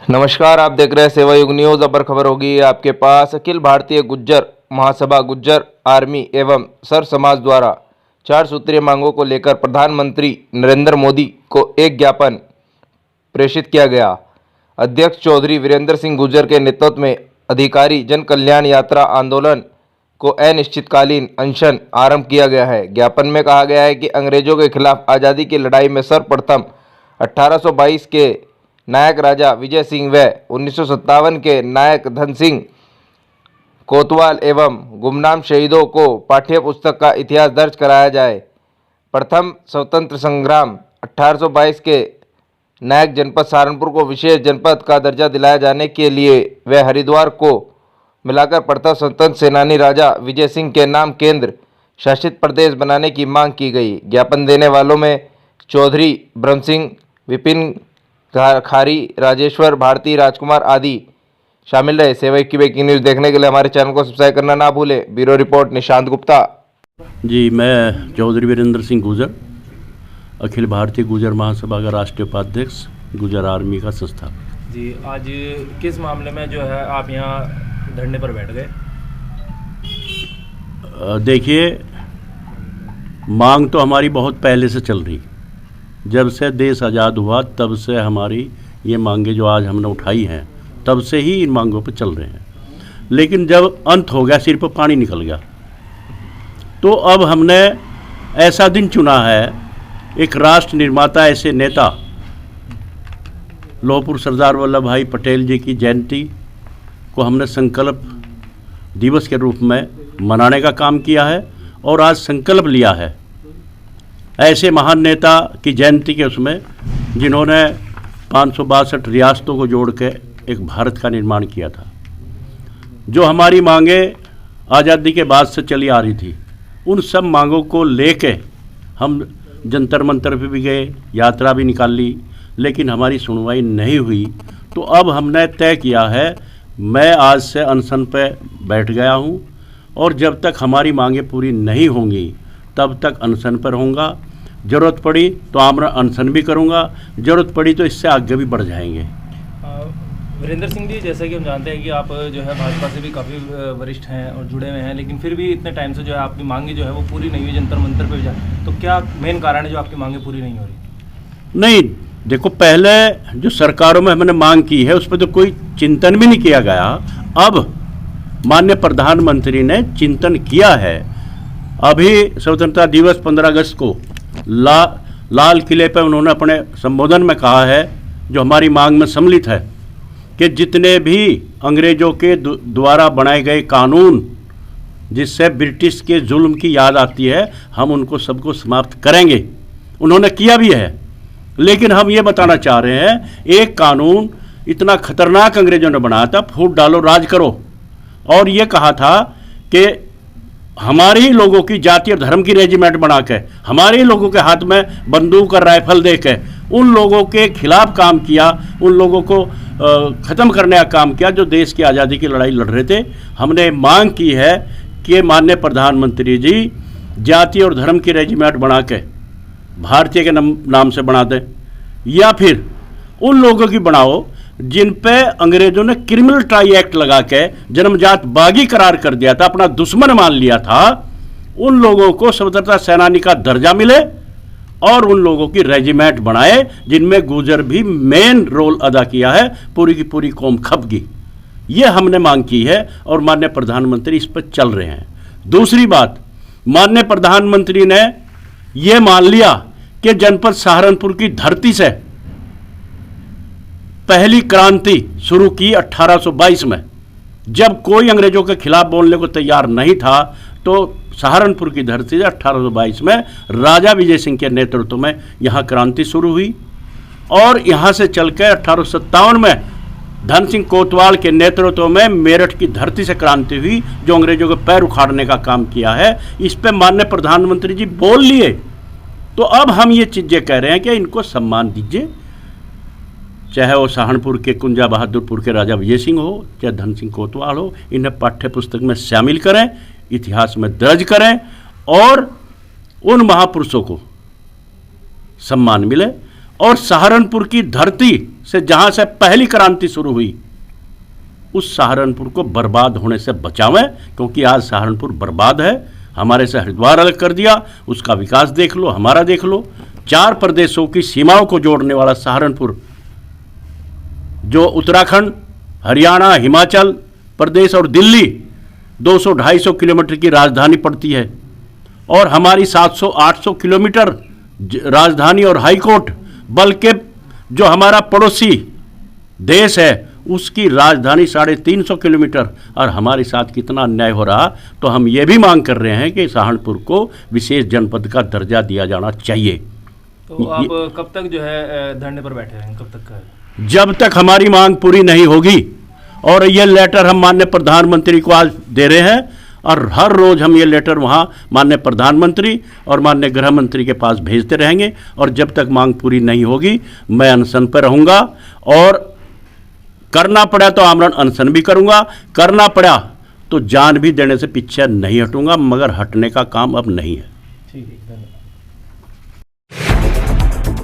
नमस्कार, आप देख रहे हैं सेवा युग न्यूज़। अबर खबर होगी आपके पास। अखिल भारतीय गुज्जर महासभा गुज्जर आर्मी एवं सर समाज द्वारा 4 सूत्रीय मांगों को लेकर प्रधानमंत्री नरेंद्र मोदी को एक ज्ञापन प्रेषित किया गया। अध्यक्ष चौधरी वीरेंद्र सिंह गुर्जर के नेतृत्व में अधिकारी जन कल्याण यात्रा आंदोलन को अनिश्चितकालीन अनशन आरंभ किया गया है। ज्ञापन में कहा गया है कि अंग्रेजों के खिलाफ आज़ादी की लड़ाई में सर्वप्रथम 1822 के नायक राजा विजय सिंह व 1957 के नायक धन सिंह कोतवाल एवं गुमनाम शहीदों को पाठ्य पुस्तक का इतिहास दर्ज कराया जाए। प्रथम स्वतंत्र संग्राम 1822 के नायक जनपद सहारनपुर को विशेष जनपद का दर्जा दिलाया जाने के लिए व हरिद्वार को मिलाकर प्रथम स्वतंत्र सेनानी राजा विजय सिंह के नाम केंद्र शासित प्रदेश बनाने की मांग की गई। ज्ञापन देने वालों में चौधरी ब्रह्म सिंह, विपिन खारी, राजेश्वर भारती, राजकुमार आदि शामिल रहे। सेवा की ब्रेकिंग न्यूज़ देखने के लिए हमारे चैनल को सब्सक्राइब करना ना भूलें। Bureau report Nishant Gupta. जी, मैं चौधरी वीरेंद्र सिंह गुर्जर, अखिल भारतीय गुज्जर महासभा का राष्ट्रीय उपाध्यक्ष, गुज्जर आर्मी का संस्थापक। जी, आज किस मामले में जो है आप यहाँ धरने पर बैठ गए? देखिए, मांग तो हमारी बहुत पहले से चल रही। जब से देश आज़ाद हुआ तब से हमारी ये मांगे जो आज हमने उठाई हैं, तब से ही इन मांगों पर चल रहे हैं। लेकिन जब अंत हो गया, सिर पर पानी निकल गया, तो अब हमने ऐसा दिन चुना है, एक राष्ट्र निर्माता, ऐसे नेता लौह पुरुष सरदार वल्लभ भाई पटेल जी की जयंती को हमने संकल्प दिवस के रूप में मनाने का काम किया है। और आज संकल्प लिया है ऐसे महान नेता की जयंती के उसमें, जिन्होंने 562 रियासतों को जोड़ के एक भारत का निर्माण किया था। जो हमारी मांगे आज़ादी के बाद से चली आ रही थी, उन सब मांगों को लेके हम जंतर मंतर पे भी गए, यात्रा भी निकाल ली, लेकिन हमारी सुनवाई नहीं हुई। तो अब हमने तय किया है, मैं आज से अनशन पे बैठ गया हूँ और जब तक हमारी मांगे पूरी नहीं होंगी तब तक अनशन पर रहूँगा। ज़रूरत पड़ी तो आमरण अनशन भी करूँगा, ज़रूरत पड़ी तो इससे आगे भी बढ़ जाएंगे। वीरेंद्र सिंह जी, जैसा कि हम जानते हैं कि आप जो है भाजपा से भी काफ़ी वरिष्ठ हैं और जुड़े हुए हैं, लेकिन फिर भी इतने टाइम से जो है आपकी मांगे जो है वो पूरी नहीं हुई, जंतर मंतर पे जाए, तो क्या मेन कारण है जो आपकी मांगे पूरी नहीं हो रही? नहीं, देखो, पहले जो सरकारों में हमने मांग की है उस पर तो कोई चिंतन भी नहीं किया गया। अब माननीय प्रधानमंत्री ने चिंतन किया है। अभी स्वतंत्रता दिवस 15 अगस्त को लाल किले पर उन्होंने अपने संबोधन में कहा है, जो हमारी मांग में सम्मिलित है, कि जितने भी अंग्रेजों के द्वारा बनाए गए कानून जिससे ब्रिटिश के जुल्म की याद आती है, हम उनको सबको समाप्त करेंगे। उन्होंने किया भी है। लेकिन हम ये बताना चाह रहे हैं, एक कानून इतना खतरनाक अंग्रेजों ने बनाया था, फूट डालो राज करो, और ये कहा था कि हमारे ही लोगों की जाति और धर्म की रेजिमेंट बना के, हमारे ही लोगों के हाथ में बंदूक और राइफल दे के उन लोगों के खिलाफ काम किया, उन लोगों को ख़त्म करने का काम किया जो देश की आज़ादी की लड़ाई लड़ रहे थे। हमने मांग की है कि माननीय प्रधानमंत्री जी जाति और धर्म की रेजिमेंट बना के भारतीय के नाम से बना दें, या फिर उन लोगों की बनाओ जिन पे अंग्रेजों ने क्रिमिनल ट्राई एक्ट लगा के जन्मजात बागी करार कर दिया था, अपना दुश्मन मान लिया था। उन लोगों को स्वतंत्रता सेनानी का दर्जा मिले और उन लोगों की रेजिमेंट बनाए, जिनमें गुर्जर भी मेन रोल अदा किया है, पूरी की पूरी कौम खप गई। ये हमने मांग की है और माननीय प्रधानमंत्री इस पर चल रहे हैं। दूसरी बात, माननीय प्रधानमंत्री ने यह मान लिया कि जनपद सहारनपुर की धरती से पहली क्रांति शुरू की 1822 में, जब कोई अंग्रेजों के खिलाफ बोलने को तैयार नहीं था, तो सहारनपुर की धरती से 1822 में राजा विजय सिंह के नेतृत्व में यहाँ क्रांति शुरू हुई। और यहाँ से चल के 1857 में धन सिंह कोतवाल के नेतृत्व में मेरठ की धरती से क्रांति हुई, जो अंग्रेजों के पैर उखाड़ने का काम किया है। इस पे माननीय प्रधानमंत्री जी बोल लिए। तो अब हम ये चीज़ें कह रहे हैं कि इनको सम्मान दीजिए, चाहे वो सहारनपुर के कुंजा बहादुरपुर के राजा विजय सिंह हो, चाहे धन सिंह कोतवाल हो, इन्हें पाठ्य पुस्तक में शामिल करें, इतिहास में दर्ज करें और उन महापुरुषों को सम्मान मिले। और सहारनपुर की धरती से जहां से पहली क्रांति शुरू हुई, उस सहारनपुर को बर्बाद होने से बचावें, क्योंकि आज सहारनपुर बर्बाद है। हमारे से हरिद्वार अलग कर दिया, उसका विकास देख लो, हमारा देख लो। 4 प्रदेशों की सीमाओं को जोड़ने वाला सहारनपुर, जो उत्तराखंड, हरियाणा, हिमाचल प्रदेश और दिल्ली 200-250 किलोमीटर की राजधानी पड़ती है, और हमारी 700-800 किलोमीटर राजधानी और हाईकोर्ट, बल्कि जो हमारा पड़ोसी देश है उसकी राजधानी 350 किलोमीटर, और हमारे साथ कितना अन्याय हो रहा। तो हम ये भी मांग कर रहे हैं कि सहारनपुर को विशेष जनपद का दर्जा दिया जाना चाहिए। तो आप कब तक जो है धरने पर बैठे रहेंगे, कब तक का है? जब तक हमारी मांग पूरी नहीं होगी, और ये लेटर हम माननीय प्रधानमंत्री को आज दे रहे हैं, और हर रोज़ हम ये लेटर वहाँ माननीय प्रधानमंत्री और माननीय गृह मंत्री के पास भेजते रहेंगे, और जब तक मांग पूरी नहीं होगी मैं अनशन पर रहूँगा, और करना पड़ा तो आमरण अनशन भी करूँगा, करना पड़ा तो जान भी देने से पीछे नहीं हटूँगा, मगर हटने का काम अब नहीं है। ठीक है, धन्यवाद।